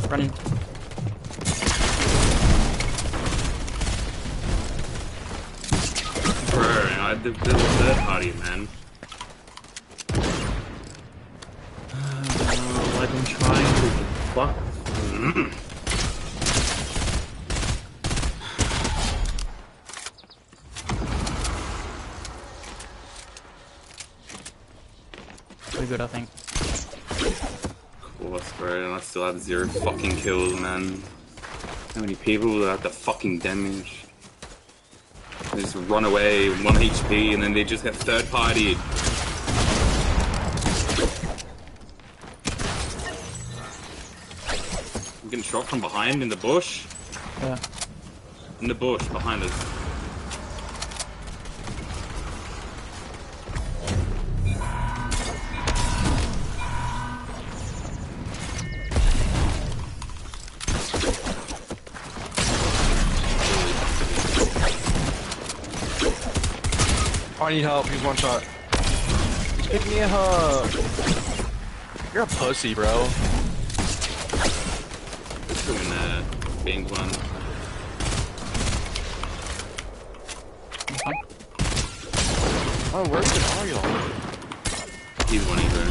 Running. Bro, the third party, man. Like I'm trying to fuck. Pretty good, I think. Of course, bro, and I still have 0 fucking kills, man. How many people that have the fucking damage? They just run away, 1 HP, and then they just get third partied. I'm getting shot from behind in the bush. Yeah. In the bush behind us. I need help. He's one shot. He's picking me up. You're a pussy, bro. Let's go in the bank one. Oh, where are y'all? He's one either.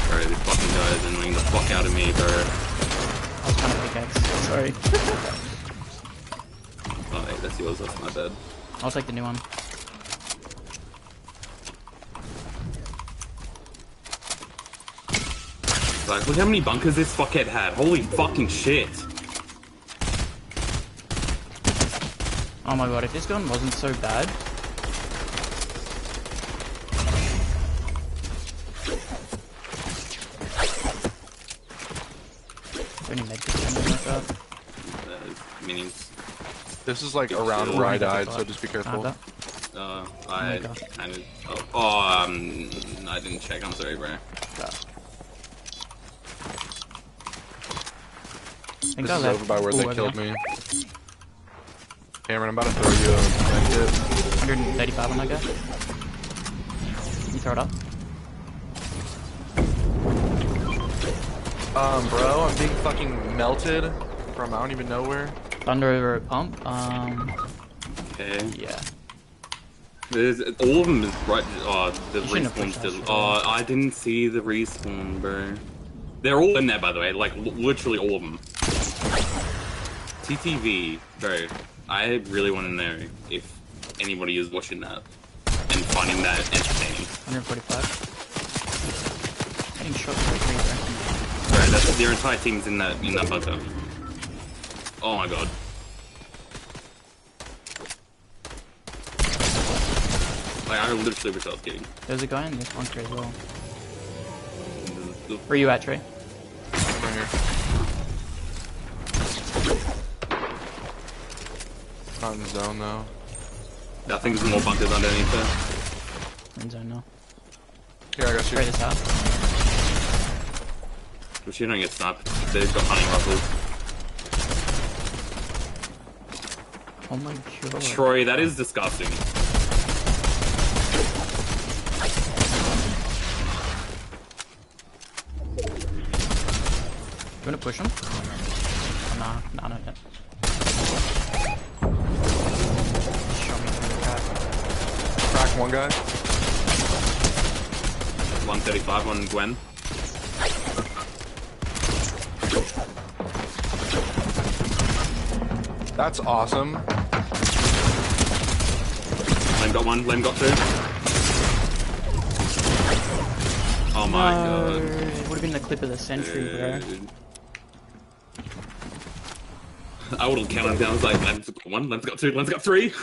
Bro, this fucking guy is annoying the fuck out of me, bro. I was trying to pickaxe. Sorry. Oh, wait, that's yours, that's my bad. I'll take the new one. Like, look how many bunkers this fuckhead had. Holy fucking shit. Oh my god, if this gun wasn't so bad. Any medkits or anything like that? Minis. This is like around where I died, so just be careful. I kind of. I didn't check. I'm sorry, bro. This is over by where they killed me. Cameron, I'm about to throw you a blanket. 135 on that guy. Can you throw it up? Bro, I'm being fucking melted from I don't even know where. Thunder over a pump. Okay. Yeah. There's all of them is right. Oh, the You shouldn't have respawn pushed that still. shit. Oh, I didn't see the respawn, bro. They're all in there, by the way. Like literally all of them. TTV, bro. I really want to know if anybody is watching that and finding that entertaining. 145. Getting shot by 3 there. Bro, that's their entire team's in that bunker. Oh my god. Like I literally wish I was kidding. There's a guy in this bunker as well. Where are you at, Trey? I'm right here. Not in the zone though. I think there's more bunkers underneath there. In zone now. Here, I got you. Trey this out. But you don't get sniped. They've got hunting rifles. Oh my god. Troy, that is disgusting. You wanna push him? Oh, nah, not yet. Show me through the crack. Crack one guy. 135 on Gwen. That's awesome. Lem got one, Lem got 2. Oh my god. It would have been the clip of the century, bro. Dude. I would have counted down. I was like, Lem's got 1, Lem's got 2, Lem's got 3.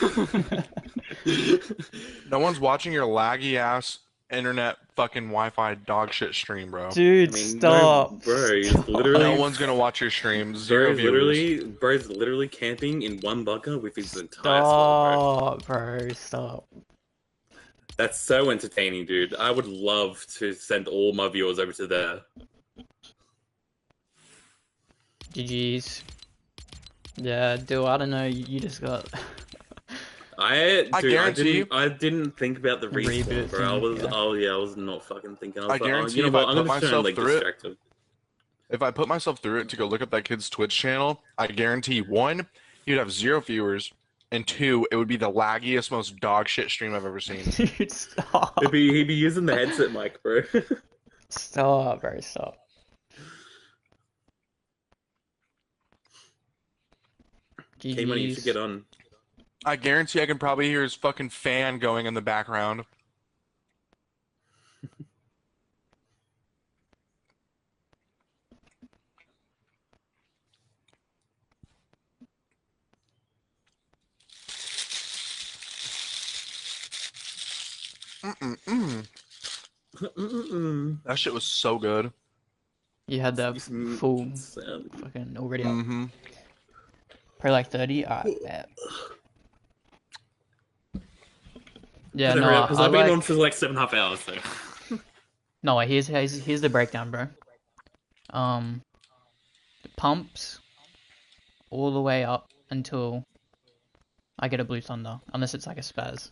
No one's watching your laggy ass internet fucking Wi-Fi dog shit stream, bro. Dude, stop. No, bro, he's literally. No one's gonna watch your stream. Zero viewers. Bro's literally camping in one bunker with his entire squad, bro. Bro, stop. That's so entertaining, dude. I would love to send all my viewers over to there. GG's. Yeah, dude, I don't know, you just got... I guarantee you. I didn't think about the respawn, Reboot bro. I thing, was, yeah. oh yeah, I was not fucking thinking. I was I like, guarantee you know if what? I I'm put gonna turn myself like through it, distracted. if I put myself through it to go look up that kid's Twitch channel, I guarantee one, he'd have 0 viewers, and 2, it would be the laggiest, most dog shit stream I've ever seen. Dude, stop. He'd be using the headset mic, bro. Stop, bro, stop. K-Money, you should get GG's. on. I guarantee I can probably hear his fucking fan going in the background. Mm-mm-mm. That shit was so good. You had that full fucking already up. Mm-hmm. Probably like 30? Alright, bet. Yeah, Because no, I I've been like... on for like 7.5 hours, so. No, here's the breakdown, bro. Pumps all the way up until I get a blue thunder, unless it's like a spaz.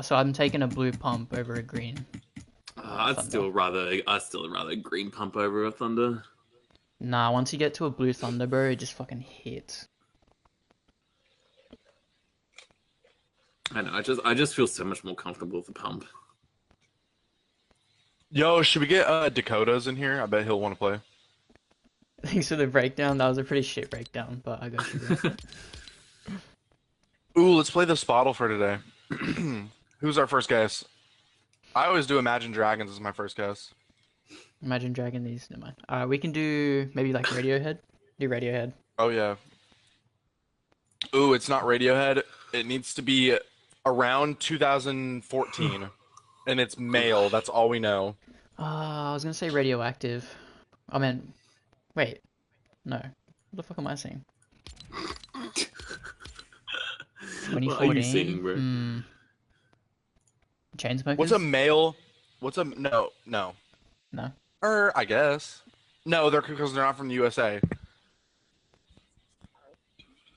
So I'm taking a blue pump over a green. I'd still rather green pump over a thunder. Nah, once you get to a blue thunder, bro, it just fucking hits. I know. I just feel so much more comfortable with the pump. Yo, should we get Dakotas in here? I bet he'll want to play. Thanks for the breakdown. That was a pretty shit breakdown, but I got you, bro. Ooh, let's play this bottle for today. Who's our first guess? I always do Imagine Dragons as my first guess. Imagine dragging these. Never mind. Alright, we can do maybe like Radiohead. Do Radiohead. Oh yeah. Ooh, it's not Radiohead. It needs to be around 2014, and it's male. That's all we know. I was gonna say Radioactive. I mean, wait, no. What the fuck am I saying? 2014. What are you saying, bro? Chainsmokers? What's a male? What's a no? No. I guess. No, they're because they're not from the USA.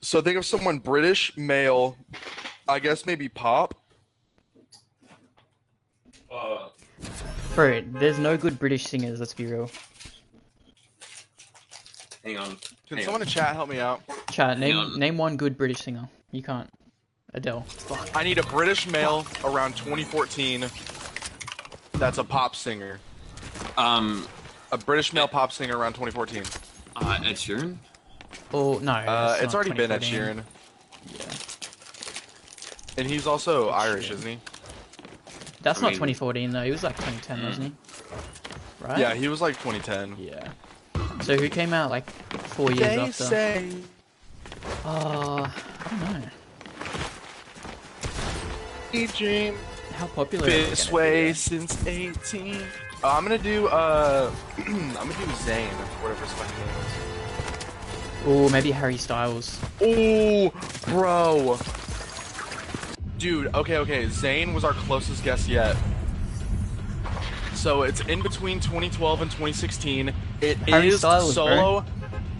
So think of someone British, male. I guess maybe pop. Bro, there's no good British singers. Let's be real. Hang on. Can someone in chat help me out? Chat, name one good British singer. You can't. Adele. I need a British male around 2014. That's a pop singer. A British male pop singer around 2014. Ed Sheeran? Oh no. It's already been Ed 2014. Sheeran. Yeah. And he's also Irish, isn't he? That's not 2014 though. He was like 2010, wasn't he? Right? Yeah, he was like 2010. Yeah. So who came out like 4 years after? Say. I don't know. Dream How popular is this it way since 18. I'm gonna do Zayn, whatever his fucking name is. Oh, maybe Harry Styles. Oh, bro. Dude, okay. Zayn was our closest guess yet. So it's in between 2012 and 2016. It Harry is Styles, solo. Bro.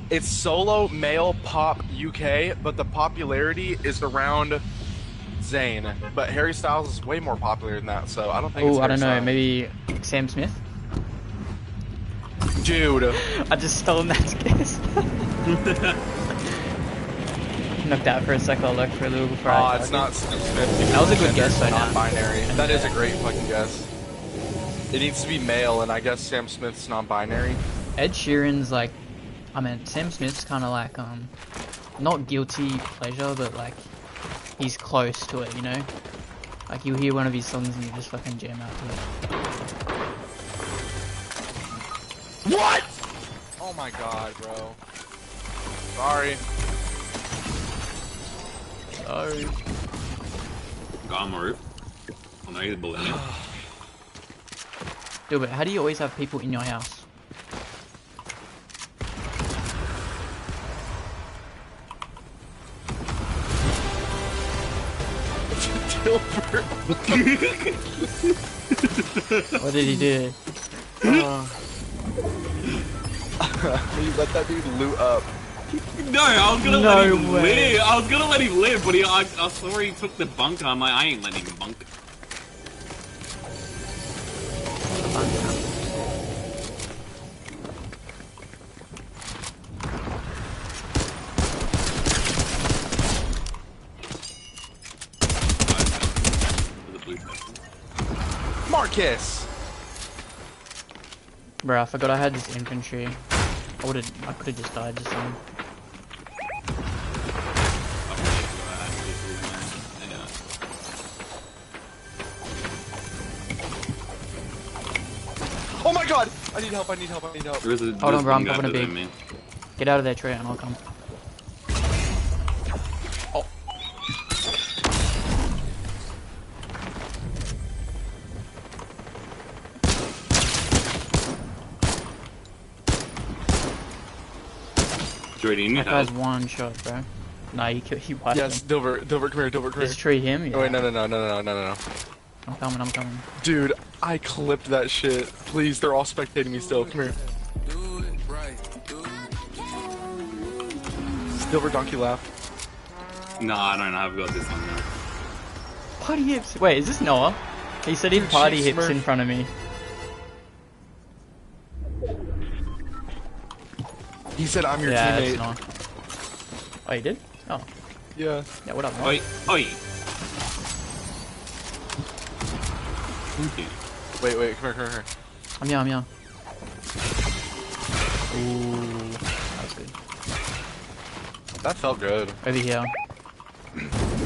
It's solo male pop UK, but the popularity is around Zayn. But Harry Styles is way more popular than that, so I don't think. Oh, I don't know. Styles. Maybe Sam Smith. Dude, I just stole Matt's guess. Knocked out for a sec. I'll look for a little before I. it's not Sam Smith. That was a good guess, though. Non-binary. That is a great fucking guess. It needs to be male, and I guess Sam Smith's non-binary. Ed Sheeran's like, I mean, Sam Smith's kind of like not guilty pleasure, but like he's close to it, you know. Like you hear one of his songs and you just fucking jam out to it. What? Oh my god, bro. Sorry. Got him, Maruf. Oh no, he's bullying me. Dude, but how do you always have people in your house? What did he do? He let that dude loot up. No, I was gonna No let him way. live. I was gonna let him live, but I saw he took the bunker. I'm like, I ain't letting him bunk. Marcus! Bro, I forgot I had this infantry. I could have just died just then. Oh my god! I need help, I need help, I need help. Hold on, bro, I'm popping a big. Get out of that tree and I'll come. Oh. Jordy, you need That help. guy's one shot, bro. Nah, he wiped Yes, him. Dilbert, come here, come here. This tree him? Yeah. Oh, wait, no. I'm coming. Dude, I clipped that shit. Please, they're all spectating me still. Come here. Dilbert donkey laugh. No, I don't know. I've got this one now. Party hips. Wait, is this Noah? He said he'd party hips in front of me. He said I'm your Yeah, teammate. it's Noah. Oh, you did? Oh. Yeah. Yeah, what up, Noah? Oi, oi. Thank you. Wait, come here. I'm here. Ooh, that was good. That felt good. Over here.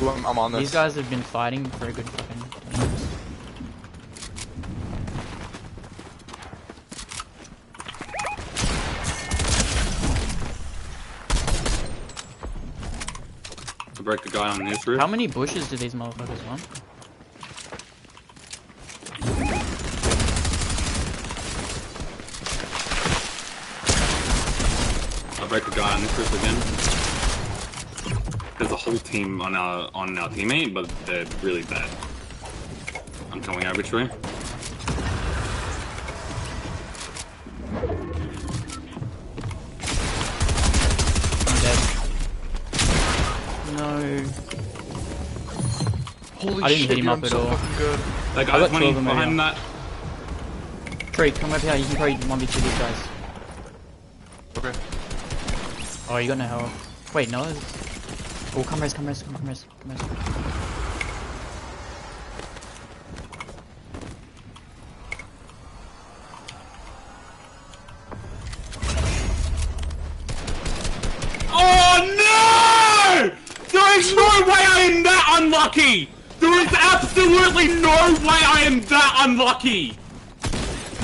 Ooh, I'm on this. These guys have been fighting for a good fucking 10 minutes. I broke the guy on this roof. How many bushes do these motherfuckers want? I broke the guy on this roof again. There's a whole team on our teammate, but they're really bad. I'm coming over to him. I'm dead. No. Holy I didn't shit, hit him dude, up I'm at so all. fucking good. That I guy's got two running of them over behind here. that. Tree, come over here. You can probably 1v2 these guys. Okay. Oh, you got no health. Wait, no. Oh, come res. Oh no! There is no way I am that unlucky! There is absolutely no way I am that unlucky!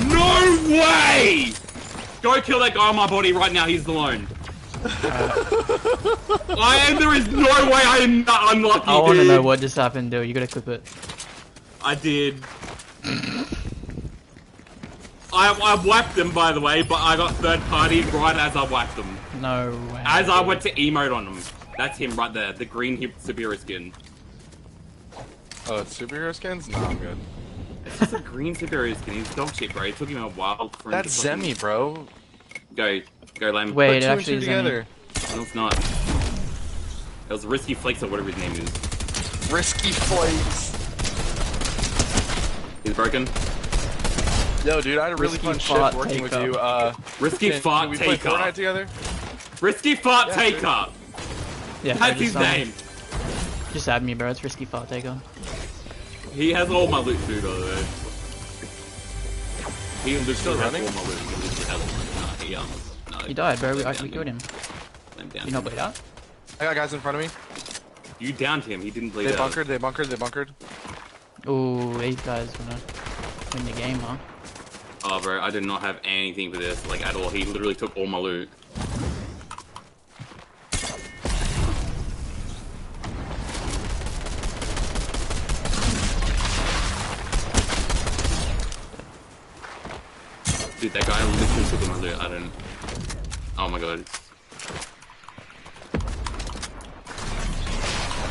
No way! Go kill that guy on my body right now, he's alone. There is no way I am that unlucky, I want to dude. know what just happened, dude. You gotta clip it. I did. I wiped them, by the way, but I got third party right as I wiped them. No way. As I went to emote on them. That's him right there, the green hip superior skin. Oh, it's superhero skins? Nah, I'm good. It's just a green superior skin, he's dog shit, bro. It took him a while for him That's to fucking- Zemi, bro. Go, Lame. Wait, Put it two and actually two is together. No, it's not. It was Risky Flakes or whatever his name is. Risky flakes. He's broken. Yo, dude, I had a really Risky fun fart shift working with take you. Risky fart can we play take Fortnite up. together? Risky Fart Yeah, Take dude. Up. Yeah, That's his just, name. Just add me, bro. It's Risky Fart Taker. He has all my loot too, by the way. He literally Still has running? all my loot. He literally has all my no, He died, bro. We downed killed him. I'm down. You not bleed out? I got guys in front of me. You downed him. He didn't bleed They out. bunkered, they bunkered. Ooh, these guys gonna win the game, huh? Oh, bro, I did not have anything for this, like, at all. He literally took all my loot. Dude, that guy literally took all my loot. I don't... Oh my god.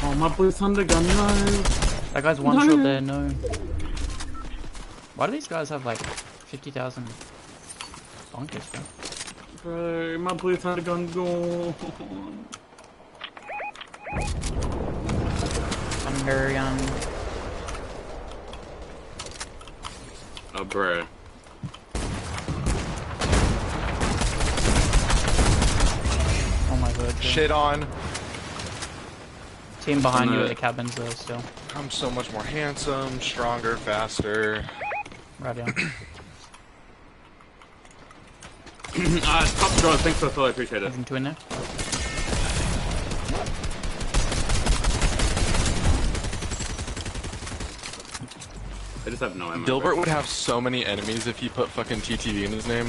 Oh, my blue thunder gun, no! That guy's one shot there, no. Why do these guys have like 50,000 bonkers, bro? Bro, my blue thunder gun's gone. Thunder gun. Oh, bro. Oh my god. Shit on. Team behind you at the cabins though still. I'm so much more handsome, stronger, faster. Right down. Top draw, thanks for the follow, I appreciate it. Moving to in there. I just have no ammo. Gilbert bro. would have so many enemies if he put fucking TTV in his name.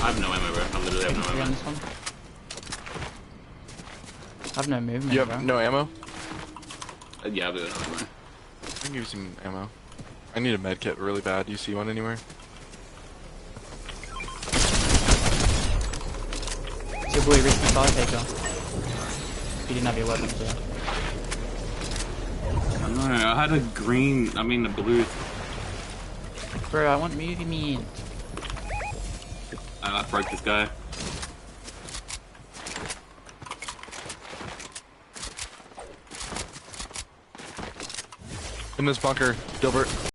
I have no ammo, bro. I literally have no Three on ammo. this one. I have no movement, You have bro. no ammo? Yeah, I have no ammo. I can give you some ammo. I need a med kit really bad. Do you see one anywhere? It's your boy Risky Fire Taker. You didn't have your weapons there. I don't know, I had a green, I mean a blue. Bro, I want movement. I broke this guy. In this bunker, Gilbert.